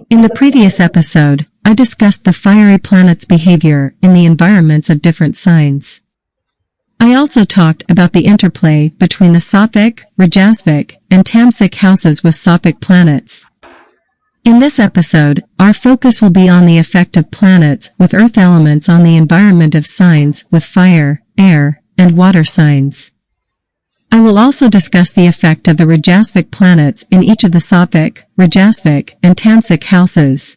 In the previous episode, I discussed the fiery planet's behavior in the environments of different signs. I also talked about the interplay between the Sattvic, Rajasvik, and Tamasic houses with Sattvic planets. In this episode, our focus will be on the effect of planets with earth elements on the environment of signs with fire, air, and water signs. I will also discuss the effect of the Rajasvik planets in each of the Sattvic, Rajasvik, and Tamasic houses.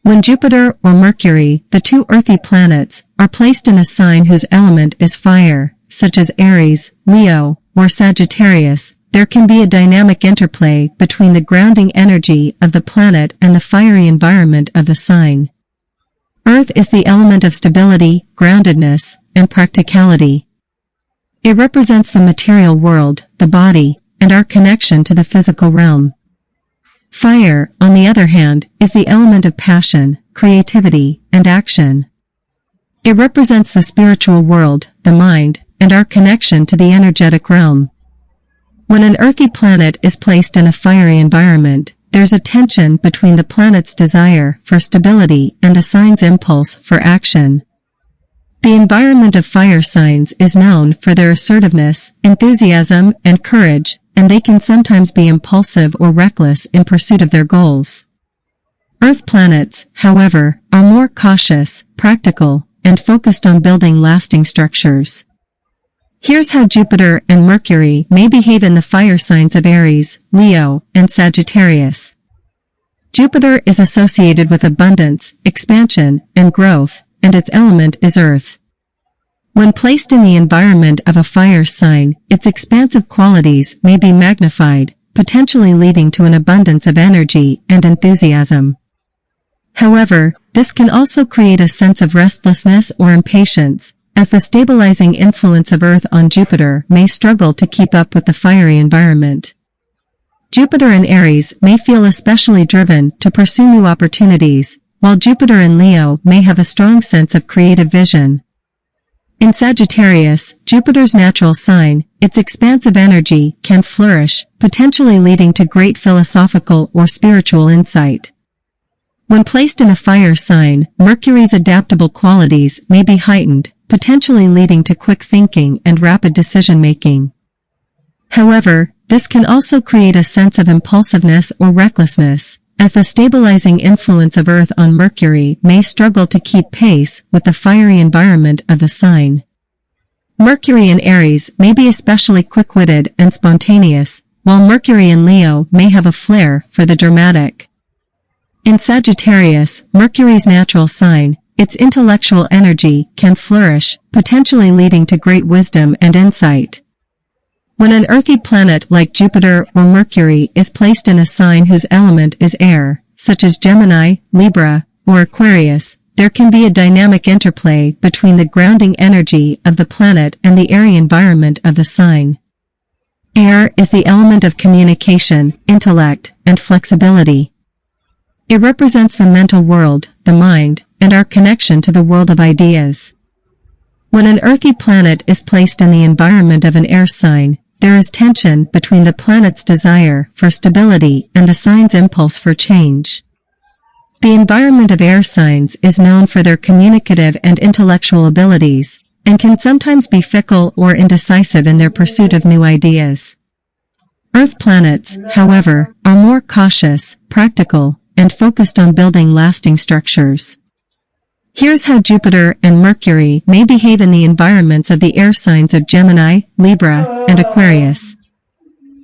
When Jupiter or Mercury, the two earthy planets, are placed in a sign whose element is fire, such as Aries, Leo, or Sagittarius, there can be a dynamic interplay between the grounding energy of the planet and the fiery environment of the sign. Earth is the element of stability, groundedness, and practicality. It represents the material world, the body, and our connection to the physical realm. Fire, on the other hand, is the element of passion, creativity, and action. It represents the spiritual world, the mind, and our connection to the energetic realm. When an earthy planet is placed in a fiery environment, there's a tension between the planet's desire for stability and the sign's impulse for action. The environment of fire signs is known for their assertiveness, enthusiasm, and courage, and they can sometimes be impulsive or reckless in pursuit of their goals. Earth planets, however, are more cautious, practical, and focused on building lasting structures. Here's how Jupiter and Mercury may behave in the fire signs of Aries, Leo, and Sagittarius. Jupiter is associated with abundance, expansion, and growth, and its element is earth. When placed in the environment of a fire sign, its expansive qualities may be magnified, potentially leading to an abundance of energy and enthusiasm. However, this can also create a sense of restlessness or impatience, as the stabilizing influence of Earth on Jupiter may struggle to keep up with the fiery environment. Jupiter in Aries may feel especially driven to pursue new opportunities, while Jupiter in Leo may have a strong sense of creative vision. In Sagittarius, Jupiter's natural sign, its expansive energy can flourish, potentially leading to great philosophical or spiritual insight. When placed in a fire sign, Mercury's adaptable qualities may be heightened, potentially leading to quick thinking and rapid decision-making. However, this can also create a sense of impulsiveness or recklessness, as the stabilizing influence of Earth on Mercury may struggle to keep pace with the fiery environment of the sign. Mercury in Aries may be especially quick-witted and spontaneous, while Mercury in Leo may have a flair for the dramatic. In Sagittarius, Mercury's natural sign, its intellectual energy can flourish, potentially leading to great wisdom and insight. When an earthy planet like Jupiter or Mercury is placed in a sign whose element is air, such as Gemini, Libra, or Aquarius, there can be a dynamic interplay between the grounding energy of the planet and the airy environment of the sign. Air is the element of communication, intellect, and flexibility. It represents the mental world, the mind, and our connection to the world of ideas. When an earthy planet is placed in the environment of an air sign, there is tension between the planet's desire for stability and the sign's impulse for change. The environment of air signs is known for their communicative and intellectual abilities, and can sometimes be fickle or indecisive in their pursuit of new ideas. Earth planets, however, are more cautious, practical, and focused on building lasting structures. Here's how Jupiter and Mercury may behave in the environments of the air signs of Gemini, Libra, and Aquarius.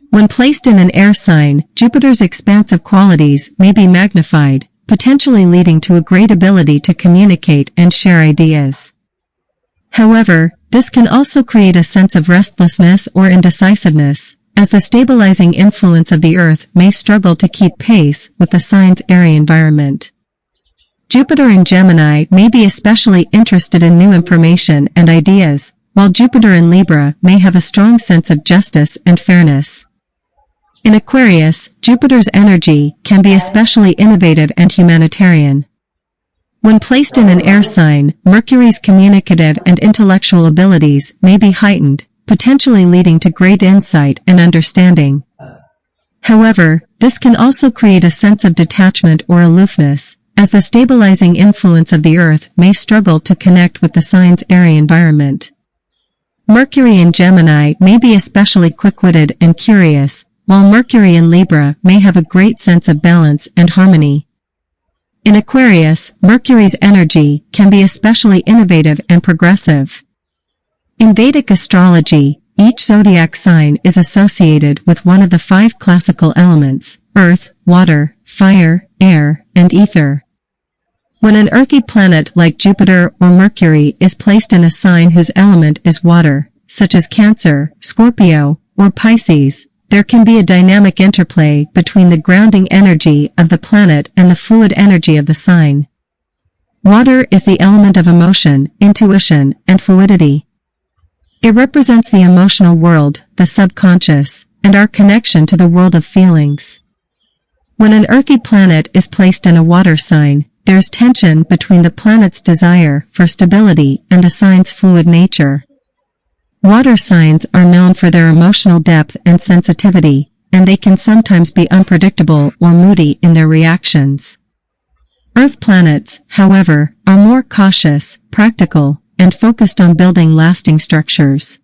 When placed in an air sign, Jupiter's expansive qualities may be magnified, potentially leading to a great ability to communicate and share ideas. However, this can also create a sense of restlessness or indecisiveness, as the stabilizing influence of the Earth may struggle to keep pace with the sign's airy environment. Jupiter in Gemini may be especially interested in new information and ideas, while Jupiter in Libra may have a strong sense of justice and fairness. In Aquarius, Jupiter's energy can be especially innovative and humanitarian. When placed in an air sign, Mercury's communicative and intellectual abilities may be heightened, potentially leading to great insight and understanding. However, this can also create a sense of detachment or aloofness, as the stabilizing influence of the Earth may struggle to connect with the sign's airy environment. Mercury in Gemini may be especially quick-witted and curious, while Mercury in Libra may have a great sense of balance and harmony. In Aquarius, Mercury's energy can be especially innovative and progressive. In Vedic astrology, each zodiac sign is associated with one of the 5 classical elements: earth, water, fire, air, and ether. When an earthy planet like Jupiter or Mercury is placed in a sign whose element is water, such as Cancer, Scorpio, or Pisces, there can be a dynamic interplay between the grounding energy of the planet and the fluid energy of the sign. Water is the element of emotion, intuition, and fluidity. It represents the emotional world, the subconscious, and our connection to the world of feelings. When an earthy planet is placed in a water sign, there's tension between the planet's desire for stability and the sign's fluid nature. Water signs are known for their emotional depth and sensitivity, and they can sometimes be unpredictable or moody in their reactions. Earth planets, however, are more cautious, practical, and focused on building lasting structures.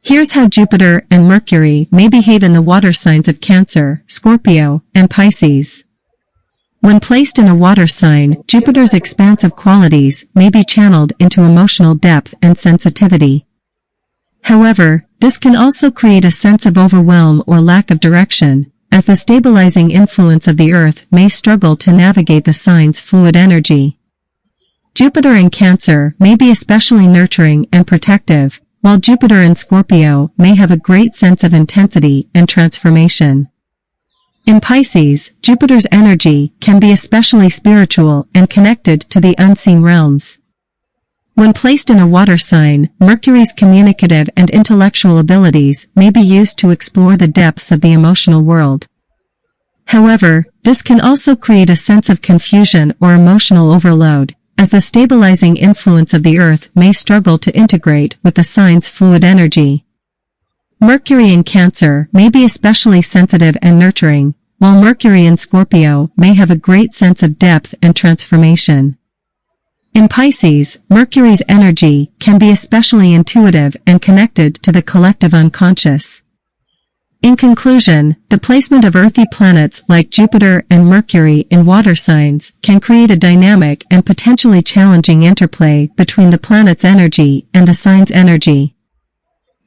Here's how Jupiter and Mercury may behave in the water signs of Cancer, Scorpio, and Pisces. When placed in a water sign, Jupiter's expansive qualities may be channeled into emotional depth and sensitivity. However, this can also create a sense of overwhelm or lack of direction, as the stabilizing influence of the Earth may struggle to navigate the sign's fluid energy. Jupiter in Cancer may be especially nurturing and protective, while Jupiter in Scorpio may have a great sense of intensity and transformation. In Pisces, Jupiter's energy can be especially spiritual and connected to the unseen realms. When placed in a water sign, Mercury's communicative and intellectual abilities may be used to explore the depths of the emotional world. However, this can also create a sense of confusion or emotional overload, as the stabilizing influence of the Earth may struggle to integrate with the sign's fluid energy. Mercury in Cancer may be especially sensitive and nurturing, while Mercury in Scorpio may have a great sense of depth and transformation. In Pisces, Mercury's energy can be especially intuitive and connected to the collective unconscious. In conclusion, the placement of earthy planets like Jupiter and Mercury in water signs can create a dynamic and potentially challenging interplay between the planet's energy and the sign's energy.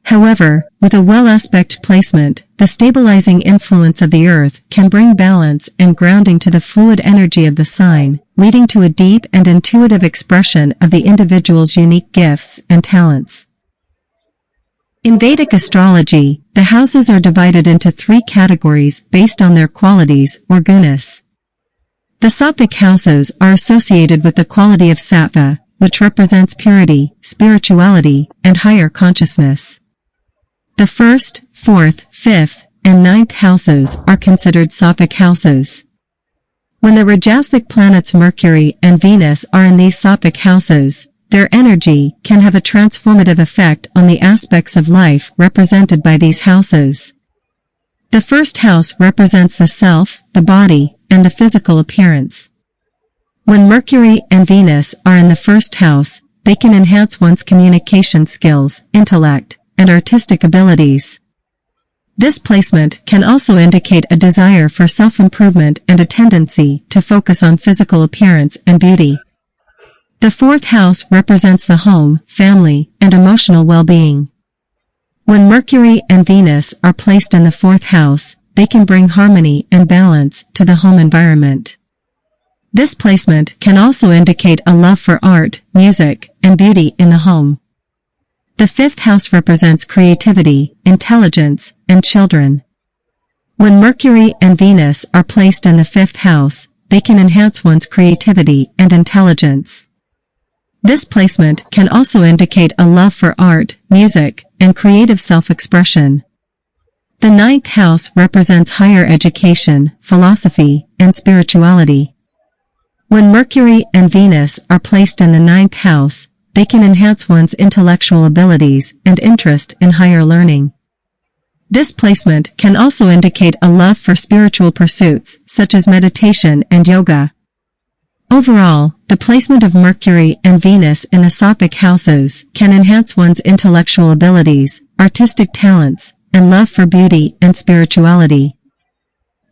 However, with a well-aspect placement, the stabilizing influence of the Earth can bring balance and grounding to the fluid energy of the sign, leading to a deep and intuitive expression of the individual's unique gifts and talents. In Vedic astrology, the houses are divided into 3 categories based on their qualities or gunas. The sattvic houses are associated with the quality of sattva, which represents purity, spirituality, and higher consciousness. The 1st, 4th, 5th, and 9th houses are considered sattvic houses. When the Rajasvik planets Mercury and Venus are in these sattvic houses, their energy can have a transformative effect on the aspects of life represented by these houses. The 1st house represents the self, the body, and the physical appearance. When Mercury and Venus are in the 1st house, they can enhance one's communication skills, intellect, and artistic abilities. This placement can also indicate a desire for self-improvement and a tendency to focus on physical appearance and beauty. The 4th house represents the home, family, and emotional well-being. When Mercury and Venus are placed in the 4th house, they can bring harmony and balance to the home environment. This placement can also indicate a love for art, music, and beauty in the home. The 5th house represents creativity, intelligence, and children. When Mercury and Venus are placed in the 5th house, they can enhance one's creativity and intelligence. This placement can also indicate a love for art, music, and creative self-expression. The 9th house represents higher education, philosophy, and spirituality. When Mercury and Venus are placed in the 9th house, they can enhance one's intellectual abilities and interest in higher learning. This placement can also indicate a love for spiritual pursuits, such as meditation and yoga. Overall, the placement of Mercury and Venus in the Sattvic houses can enhance one's intellectual abilities, artistic talents, and love for beauty and spirituality.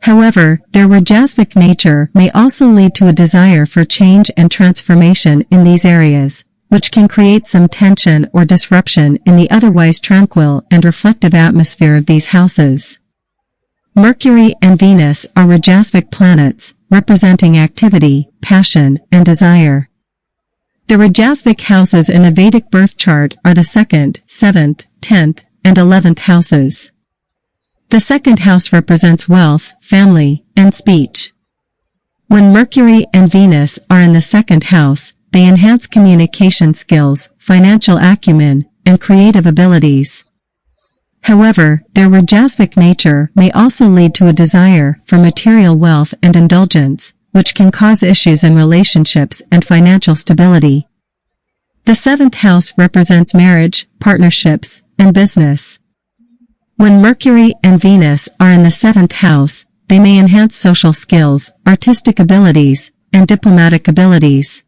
However, their Rajasvik nature may also lead to a desire for change and transformation in these areas, which can create some tension or disruption in the otherwise tranquil and reflective atmosphere of these houses. Mercury and Venus are Rajasvik planets, representing activity, passion, and desire. The Rajasvik houses in a Vedic birth chart are the 2nd, 7th, 10th, and 11th houses. The second house represents wealth, family, and speech. When Mercury and Venus are in the second house, they enhance communication skills, financial acumen, and creative abilities. However, their Rajasvik nature may also lead to a desire for material wealth and indulgence, which can cause issues in relationships and financial stability. The 7th house represents marriage, partnerships, and business. When Mercury and Venus are in the 7th house, they may enhance social skills, artistic abilities, and diplomatic abilities.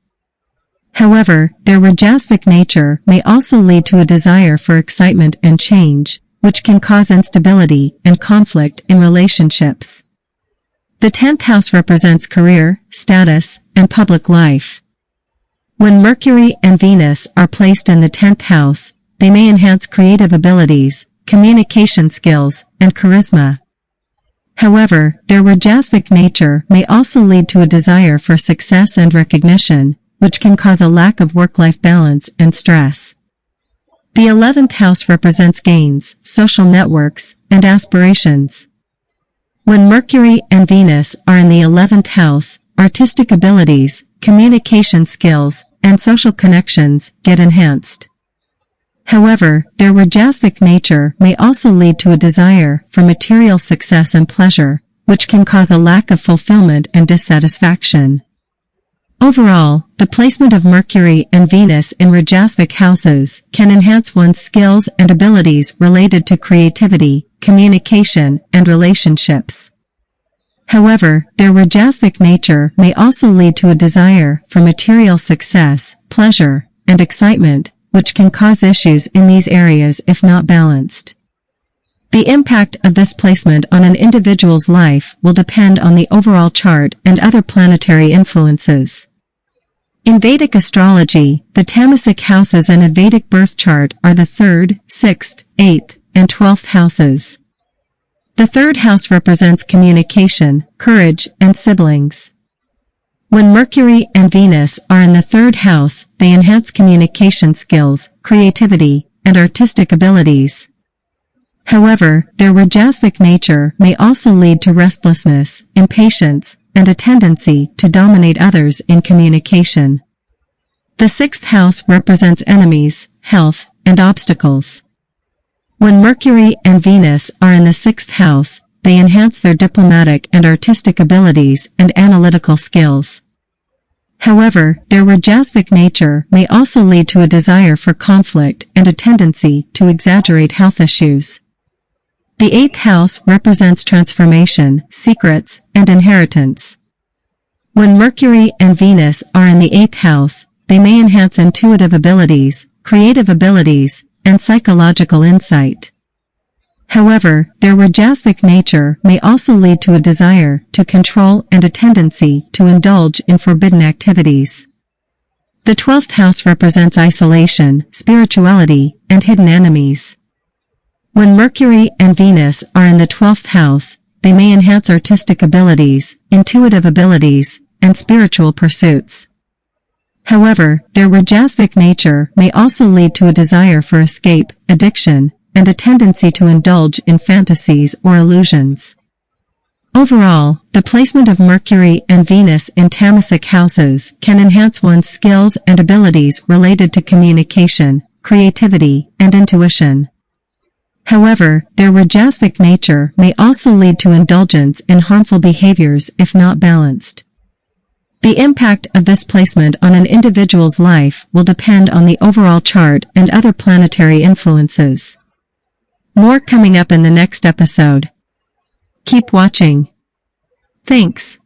However, their Rajasvik nature may also lead to a desire for excitement and change, which can cause instability and conflict in relationships. The 10th house represents career, status, and public life. When Mercury and Venus are placed in the 10th house, they may enhance creative abilities, communication skills, and charisma. However, their Rajasvik nature may also lead to a desire for success and recognition, which can cause a lack of work-life balance and stress. The 11th house represents gains, social networks, and aspirations. When Mercury and Venus are in the 11th house, artistic abilities, communication skills, and social connections get enhanced. However, their Rajasvik nature may also lead to a desire for material success and pleasure, which can cause a lack of fulfillment and dissatisfaction. Overall, the placement of Mercury and Venus in Rajasvik houses can enhance one's skills and abilities related to creativity, communication, and relationships. However, their Rajasvik nature may also lead to a desire for material success, pleasure, and excitement, which can cause issues in these areas if not balanced. The impact of this placement on an individual's life will depend on the overall chart and other planetary influences. In Vedic astrology, the Tamasic houses in a Vedic birth chart are the 3rd, 6th, 8th, and 12th houses. The 3rd house represents communication, courage, and siblings. When Mercury and Venus are in the 3rd house, they enhance communication skills, creativity, and artistic abilities. However, their Rajasvik nature may also lead to restlessness, impatience, and a tendency to dominate others in communication. The 6th house represents enemies, health, and obstacles. When Mercury and Venus are in the 6th house, they enhance their diplomatic and artistic abilities and analytical skills. However, their Rajasvik nature may also lead to a desire for conflict and a tendency to exaggerate health issues. The 8th house represents transformation, secrets, and inheritance. When Mercury and Venus are in the 8th house, they may enhance intuitive abilities, creative abilities, and psychological insight. However, their Rajasvik nature may also lead to a desire to control and a tendency to indulge in forbidden activities. The 12th house represents isolation, spirituality, and hidden enemies. When Mercury and Venus are in the 12th house, they may enhance artistic abilities, intuitive abilities, and spiritual pursuits. However, their Rajasvik nature may also lead to a desire for escape, addiction, and a tendency to indulge in fantasies or illusions. Overall, the placement of Mercury and Venus in Tamasic houses can enhance one's skills and abilities related to communication, creativity, and intuition. However, their Rajasvik nature may also lead to indulgence in harmful behaviors if not balanced. The impact of this placement on an individual's life will depend on the overall chart and other planetary influences. More coming up in the next episode. Keep watching. Thanks.